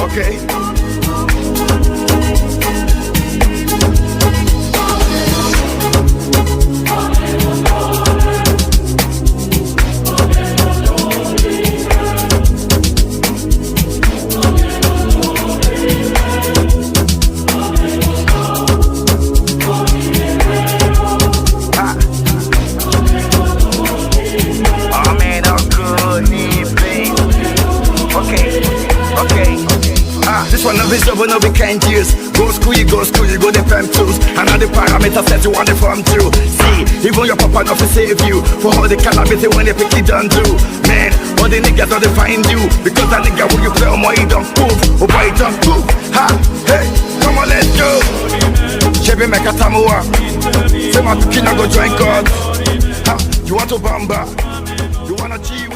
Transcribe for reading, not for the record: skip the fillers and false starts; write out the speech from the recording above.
Okay. This one of his job will not be kind years. Go school, you go the prime tools. Another parameter says you want the form too. See, even your papa not to save you. For all the calamity when they pick it done do. Man, all the niggas don't find you. Because that nigga when you play on more, he don't move. Oh boy, he don't move. Ha, hey, come on, let's go. Chebe make a tamua. Say my kid go join God. Ha, you want to bamba. You wanna G.